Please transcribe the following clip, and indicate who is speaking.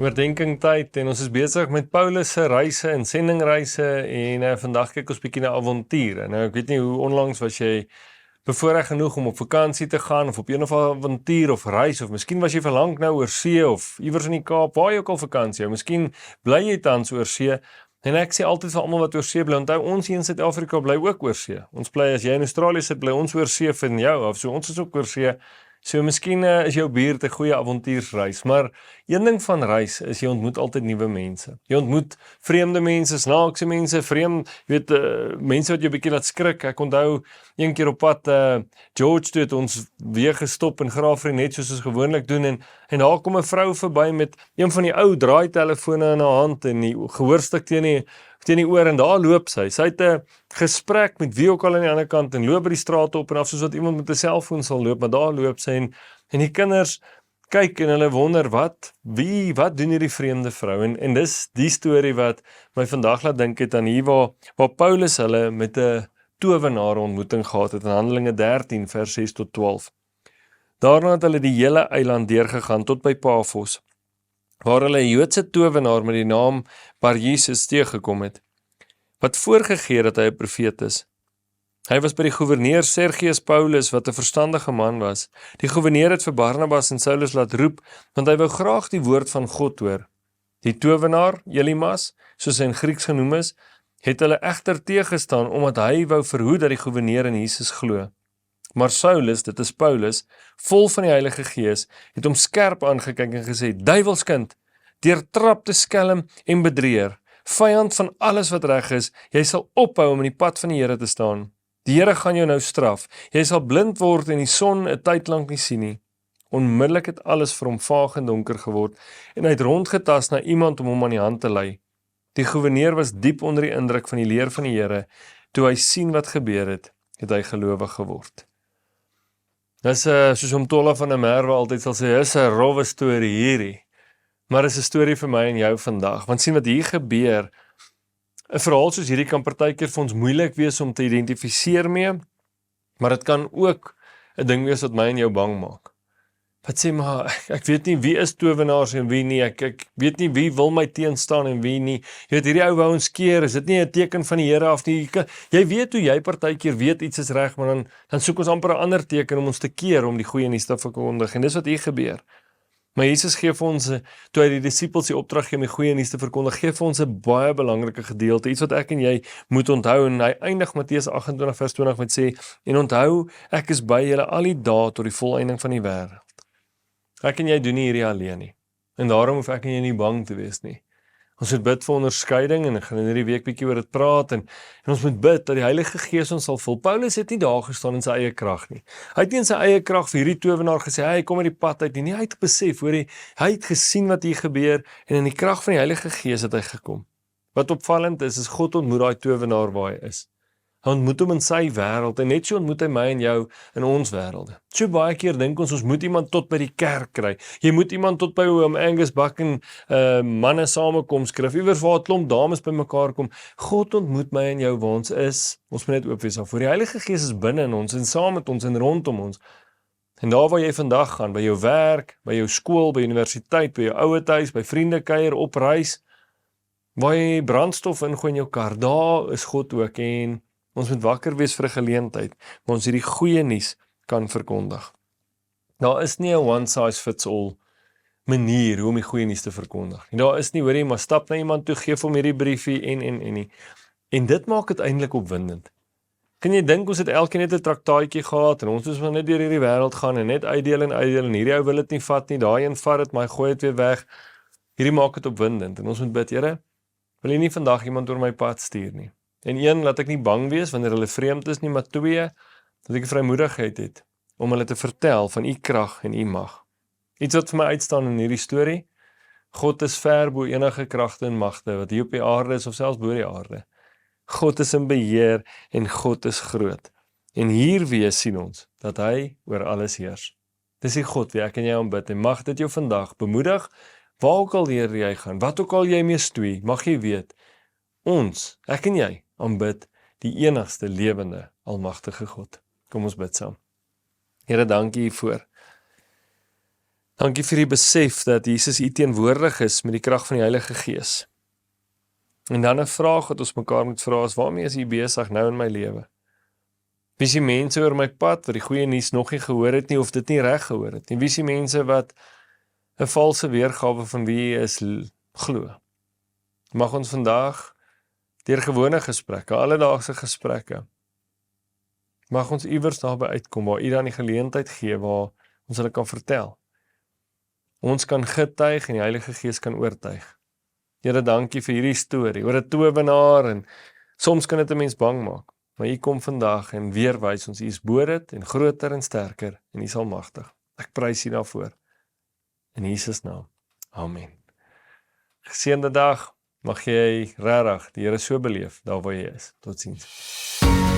Speaker 1: Oordenking tyd en ons is besig met Paulus se reise en sendingreise en vandag kyk ons bietjie na avonture. Nou ek weet nie hoe onlangs was jy bevoorreg genoeg om op vakansie te gaan of op een of ander avontuur of reis of miskien was jy vir lank nou oor see of iewers in die Kaap waar jy ook al vakansie hou. Miskien bly jy tans oor see en ek sê altyd vir almal wat oor see bly, onthou ons hier in Suid-Afrika bly ook oor see. Ons bly as jy in Australië sit, bly ons oor see van jou af. So ons is ook oor see. So miskien is jou buurt 'n goeie avontuursreis, maar een ding van reis is jy ontmoet altyd nuwe mense. Jy ontmoet vreemde mense, snaakse mense, mense wat jou bietjie laat skrik. Ek onthou een keer op pad George toe het ons weer gestop en Graafrein net soos ons gewoonlik doen en daar kom 'n vrou verby met een van die ou draaitelefone in haar hand en die gehoorstuk teen die oor en daar loop sy. Sy het 'n gesprek met wie ook al aan die ander kant en loop by die straat op en af soos wat iemand met 'n selfoon sal loop, maar daar loop sy en die kinders kyk en hulle wonder wat doen hierdie vreemde vrou en dis die storie wat my vandag laat dink het aan hier waar Paulus hulle met 'n towenaar ontmoeting gehad het in Handelinge 13 vers 6 tot 12. Daarna het hulle die hele eiland deurgegaan tot by Pafos, waar hulle 'n Joodse towenaar met die naam Bar-Jesus teëgekom het, wat voorgegee dat hy 'n profeet is. Hy was by die goewerneur Sergius Paulus, wat 'n verstandige man was. Die goewerneur het vir Barnabas en Saulus laat roep, want hy wou graag die woord van God hoor. Die towenaar, Elimas, soos hy in Grieks genoem is, het hulle egter teëgestaan, omdat hy wou verhoed dat die goewerneur in Jesus glo. Maar Saulus, dit is Paulus, vol van die Heilige Gees, het hom skerp aangekyk en gesê, duiwelskind, deurtrapte skelm en bedrieër, vyand van alles wat reg is, jy sal ophou om in die pad van die Here te staan. Die Here gaan jou nou straf, jy sal blind word en die son 'n tyd lank nie sien nie. Onmiddellik het alles vir hom vaag en donker geword, en hy het rondgetas na iemand om hom aan die hand te lei. Die goewerneur was diep onder die indruk van die leer van die Here. Toe hy sien wat gebeur het hy gelowig geword. Dis soos Tolla van der Merwe altyd sal sê, is 'n rowwe storie hierdie. Maar is 'n storie vir my en jou vandag. Want sien wat hier gebeur, 'n verhaal soos hierdie kan partykeer vir ons moeilik wees om te identifiseer mee, maar dit kan ook 'n ding wees wat my en jou bang maak. Wat sê maar, ek weet nie wie is towenaars en wie nie, ek weet nie wie wil my teenstaan en wie nie. Jy weet, hierdie ou wou ons keer, is dit nie 'n teken van die Here af nie? Jy weet hoe jy partykeer weet iets is reg, maar dan soek ons amper 'n ander teken om ons te keer om die goeie nuus te verkondig. En dis wat hier gebeur. Maar Jesus gee vir ons, toe hy die disippels die opdrag gee om die goeie nuus te verkondig, gee vir ons 'n baie belangrike gedeelte, iets wat ek en jy moet onthou, en hy eindig Matteus 28 vers 20 met sê, en onthou, ek is by julle al die dae tot die volëinding van die wêreld. Ek en jy doen nie hierdie alleen nie, en daarom hoef ek en jy nie bang te wees nie. Ons moet bid vir onderskeiding, en ek gaan in hierdie week bietjie oor dit praat, en ons moet bid dat die Heilige Gees ons sal vul. Paulus het nie daar gestaan in sy eie krag nie. Hy het nie in sy eie krag vir hierdie towenaar gesê, hy kom uit die pad uit nie. Nee, hy het besef, hy het gesien wat hier gebeur, en in die krag van die Heilige Gees het hy gekom. Wat opvallend is God ontmoet daai towenaar waar hy is. Hy ontmoet hom in sy wêreld, en net so ontmoet hy my en jou in ons wêrelde. So baie keer dink ons moet iemand tot by die kerk kry. Jy moet iemand tot by Angus Buck en manne samekoms skryf, iewers waar 'n klomp dames by mekaar kom. God ontmoet my en jou waar ons is. Ons moet net oop wees daarvoor. Die Heilige Gees is binne in ons en saam met ons en rondom ons. En daar waar jy vandag gaan, by jou werk, by jou skool, by universiteit, by jou ouerhuis, by vriendekuier, op reis, waar jy brandstof ingooi in jou kar, daar is God ook, en ons moet wakker wees vir 'n geleentheid, waar ons hierdie goeie nuus kan verkondig. Daar is nie 'n one size fits all manier hoe om die goeie nuus te verkondig. Daar is nie, hoor jy, maar stap na iemand toe, geef hom hierdie briefie en nie. En dit maak dit eintlik opwindend. Kan jy dink, ons het elkeen net 'n traktaatjie gehad, en ons moes maar net deur hierdie wêreld gaan, en net uitdeel, en hierdie ou wil dit nie vat nie, daai een vat dit, maar hy gooi dit weer weg. Hierdie maak dit opwindend, en ons moet bid, Here, wil jy nie vandag iemand oor my pad stuur nie. En 1, laat ek nie bang wees wanneer hulle vreemd is nie, maar 2, dat ek vrymoedigheid het om hulle te vertel van u krag en u mag. Iets wat vir my uitstaan in hierdie storie, God is ver bo enige kragte en magte wat hier op die aarde is of selfs bo die aarde. God is in beheer en God is groot. En hier weer sien ons dat hy oor alles heers. Dis die God wie ek en jy aanbid, en mag dit jou vandag bemoedig, waar ook al jy gaan, wat ook al jy mee stoei, mag jy weet, ons, ek en jy, aanbid die enigste lewende, almagtige God. Kom ons bid saam. Here, dankie hiervoor. Dankie vir die besef dat Jesus u teenwoordig is met die krag van die Heilige Gees. En dan 'n vraag wat ons mekaar moet vra is, waarmee is u besig nou in my lewe? Wie is die mense oor my pad wat die goeie nuus nog nie gehoor het nie of dit nie reg gehoor het? En wie is die mense wat 'n valse weergawe van wie u is glo? Mag ons vandag deur gewone gesprekke, alledaagse gesprekke, mag ons iewers daarby uitkom waar u dan die geleentheid gee waar ons hulle kan vertel. Ons kan getuig en die Heilige Gees kan oortuig. Here, dankie vir hierdie storie oor 'n towenaar en soms kan dit 'n mens bang maak. Maar u kom vandag en weer wys ons u is bo dit en groter en sterker en u is almagtig. Ek prys u daarvoor. In Jesus naam. Amen. Geseënde dag. Mag jy regtig die Here so beleef daar waar jy is. Totsiens.